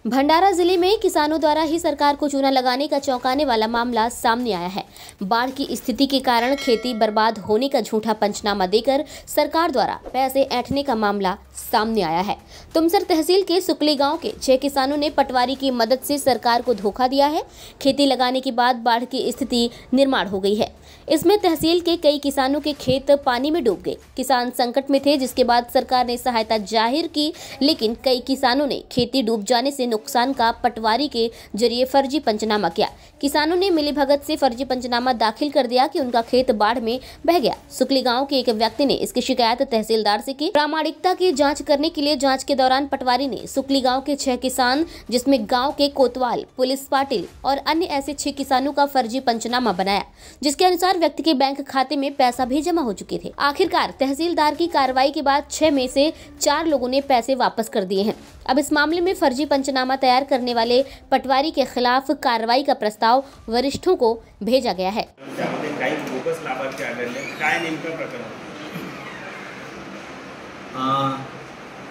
भंडारा जिले में किसानों द्वारा ही सरकार को चूना लगाने का चौंकाने वाला मामला सामने आया है। बाढ़ की स्थिति के कारण खेती बर्बाद होने का झूठा पंचनामा देकर सरकार द्वारा पैसे ऐंठने का मामला सामने आया है। तुमसर तहसील के सुकली गांव के 6 किसानों ने पटवारी की मदद से सरकार को धोखा दिया है। खेती लगाने के बाद बाढ़ की स्थिति निर्माण हो गई है। इसमें तहसील के कई किसानों के खेत पानी में डूब गए। किसान संकट में थे, जिसके बाद सरकार ने सहायता जाहिर की, लेकिन कई किसानों ने खेती डूब जाने से नुकसान का पटवारी के जरिए फर्जी पंचनामा किया। किसानों ने मिलीभगत से फर्जी पंचनामा दाखिल कर दिया कि उनका खेत बाढ़ में बह गया। सुकली गांव के एक व्यक्ति ने इसकी शिकायत तहसीलदार से की। प्रामाणिकता की जांच करने के लिए जांच के दौरान पटवारी ने सुकली गांव के 6 किसान, जिसमें गांव के कोतवाल, पुलिस पाटिल और अन्य ऐसे 6 किसानों का फर्जी पंचनामा बनाया, जिसके अनुसार व्यक्ति के बैंक खाते में पैसा भी जमा हो चुके थे। आखिरकार तहसीलदार की कार्रवाई के बाद 6 में से 4 लोगों ने पैसे वापस कर दिए हैं। अब इस मामले में फर्जी पंचनामा तैयार करने वाले पटवारी के खिलाफ कार्रवाई का प्रस्ताव वरिष्ठों को भेजा गया है।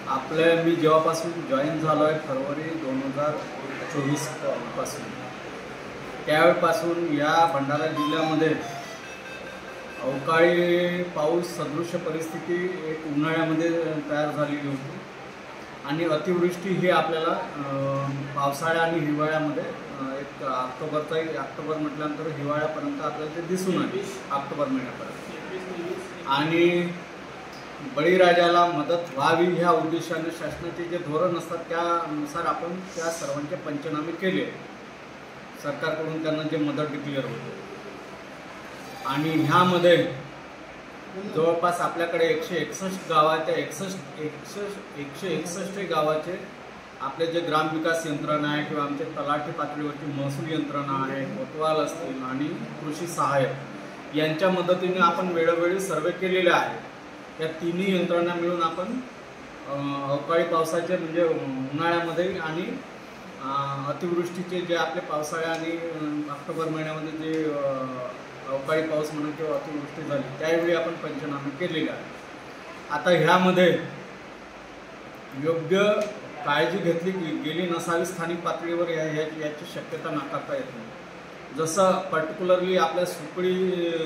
आपले मी जेव्हापासून जॉईन झालो आहे फरवरी 2024 पासून, त्यावेळेपासून या भंडारा जिल्ह्यामध्ये अवकाळी पाऊस सदृश परिस्थिती एक उन्हाळ्यामध्ये तयार झालेली होती आणि अतिवृष्टी ही आपल्याला पावसाळ्या आणि हिवाळ्यामध्ये एक ऑक्टोबर म्हटल्यानंतर हिवाळ्यापर्यंत आपल्याला ते दिसून आले, ऑक्टोबर महिन्यापर्यंत। आणि बळीराजाला मदत व्हावी ह्या उद्देशाने शासनाचे जे धोरण असतात त्यानुसार आपण त्या सर्वांचे पंचनामे केले। सरकारकडून त्यांना जे मदत डिक्लेअर होते आणि ह्यामध्ये जवळपास आपल्याकडे 161 गावाच्या 161 गावाचे आपले जे ग्रामविकास यंत्रणा आहे किंवा आमचे तलाठी पातळीवरची महसूल यंत्रणा आहे, कोतवाल असतील आणि कृषी सहाय्यक यांच्या मदतीने आपण वेळोवेळी सर्वे केलेले आहे। या तिन्ही यंत्रणा मिळून आपण अवकाळी पावसाचे म्हणजे उन्हाळ्यामध्ये आणि अतिवृष्टीचे जे आपले पावसाळ्या आणि ऑक्टोबर महिन्यामध्ये जे अवकाळी पाऊस म्हणून किंवा अतिवृष्टी झाली त्यावेळी आपण पंचनामे केलेले आहे। आता ह्यामध्ये योग्य काळजी घेतली गेली नसावी स्थानिक पातळीवर याची शक्यता नाकारता येत नाही। जसं पर्टिक्युलरली आपल्या सुकळी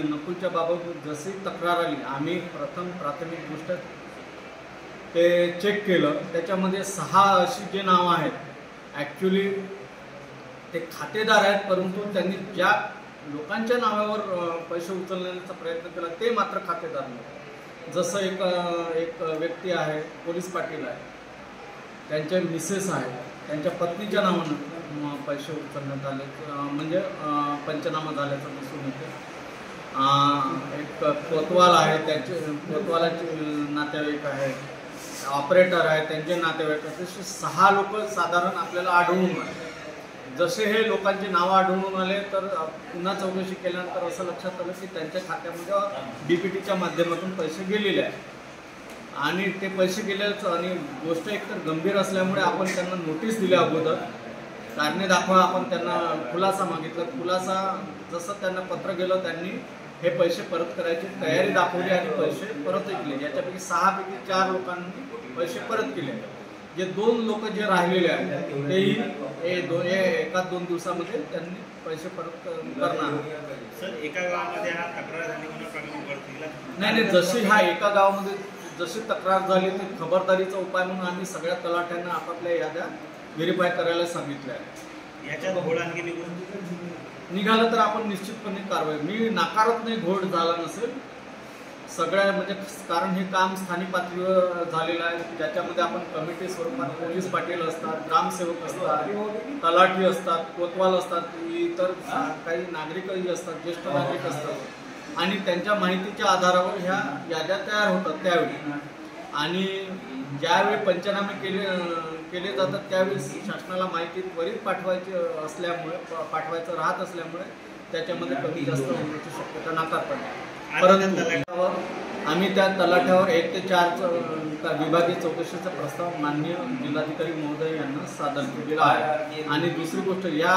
नकुलच्या बाबत जशी तक्रार आली, आम्ही प्रथम प्राथमिकदृष्ट्या ते चेक केलं। त्याच्यामध्ये 6 अशी जे नावं आहेत ॲक्च्युली ते खातेदार आहेत, परंतु त्यांनी ज्या लोकांच्या नावावर पैसे उचलण्याचा प्रयत्न केला ते मात्र खातेदार नव्हते। जसं एक व्यक्ती आहे, पोलीस पाटील आहे, त्यांचे मिसेस आहेत, त्यांच्या पत्नीच्या नावानं पैसे उचलण्यात आले, म्हणजे पंचनामा झाल्याचं दिसून येते। एक कोतवाल आहे, त्यांचे कोतवालाचे नातेवाईक आहे, ऑपरेटर आहे, त्यांचे नातेवाईक, असे 6 लोक साधारण आपल्याला आढळून आले। जसे हे लोकांची नावं आढळून आले तर पुन्हा चौकशी केल्यानंतर असं लक्षात आलं की त्यांच्या खात्यामध्ये DPTच्या माध्यमातून पैसे गेलेले आहेत आणि ते पैसे गेल्याचं आणि गोष्ट एकतर गंभीर असल्यामुळे आपण त्यांना नोटीस दिल्या अगोदर, कारणे दाखवा आपण त्यांना खुलासा मागितला। खुलासा जसं त्यांना पत्र गेलं त्यांनी हे पैसे परत करायची तयारी दाखवली आणि पैसे परत केले। याच्यापैकी 6 पैकी 4 लोकांनी पैसे परत केले। जे 2 लोक जे राहिलेले आहेत तेही 1-2 दिवसामध्ये त्यांनी पैसे परत करणार। सर, एका गावामध्ये हा तक्रार झाली म्हणून नाही, जशी ह्या एका गावामध्ये जशी तक्रार झाली ती खबरदारीचा उपाय म्हणून आम्ही सगळ्या तलाठ्यांना आपापल्या याद्या व्हेरीफाय करायला सांगितल्या आहे। याच्यात घोळ आणखी निघालं तर आपण निश्चितपणे कारवाई, मी नाकारत नाही घोळ झाला नसेल सगळ्या, म्हणजे कारण हे काम स्थानिक पातळीवर झालेलं आहे, ज्याच्यामध्ये आपण कमिटी स्वरूपात पोलीस पाटील असतात, ग्रामसेवक असतात, तलाठी असतात, कोतवाल असतात, इतर काही नागरिकही असतात, ज्येष्ठ नागरिक असतात आणि त्यांच्या माहितीच्या आधारावर ह्या याद्या तयार होतात त्यावेळी। आणि ज्यावेळी पंचनामे केले जातात त्यावेळी शासनाला माहिती त्वरित पाठवायचं राहत असल्यामुळे त्याच्यामध्ये कमी जास्त होण्याची शक्यता नाकारता नाही। परंतु आम्ही त्या तलाठ्यावर 1 ते 4 विभागीय चौकशीचा प्रस्ताव माननीय जिल्हाधिकारी महोदय यांना सादर केलेला आहे। आणि दुसरी गोष्ट, या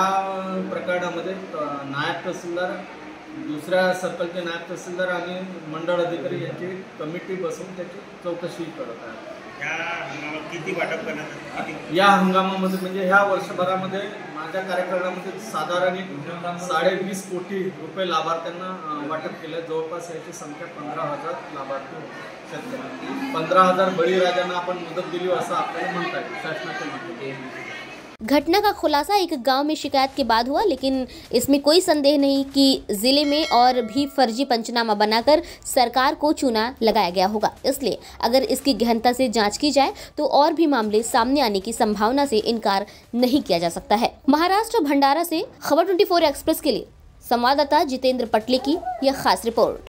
प्रकरणामध्ये नायब तहसीलदार, दुसऱ्या सर्कलचे नायब तहसीलदार आणि मंडळ अधिकारी यांची कमिटी बसवून त्याची चौकशी करत आहे। ह्या हंगामात किती वाटप करण्यात आलं? किती? या हंगामामध्ये म्हणजे ह्या वर्षभरामध्ये माझ्या कार्यक्रमामध्ये साधारण 20.5 कोटी रुपये लाभार्थ्यांना वाटप केलं. जवळपास याची संख्या 15,000 लाभार्थी शेतकरी. 15,000 बळीराजांना आपण मदत दिली असं आपल्याला म्हणता येईल शासनाच्या माध्यमातून. घटना का खुलासा एक गांव में शिकायत के बाद हुआ, लेकिन इसमें कोई संदेह नहीं कि जिले में और भी फर्जी पंचनामा बनाकर सरकार को चूना लगाया गया होगा। इसलिए अगर इसकी गहनता से जांच की जाए तो और भी मामले सामने आने की संभावना से इनकार नहीं किया जा सकता है। महाराष्ट्र भंडारा से खबर 24 एक्सप्रेस के लिए संवाददाता जितेंद्र पटले की यह खास रिपोर्ट।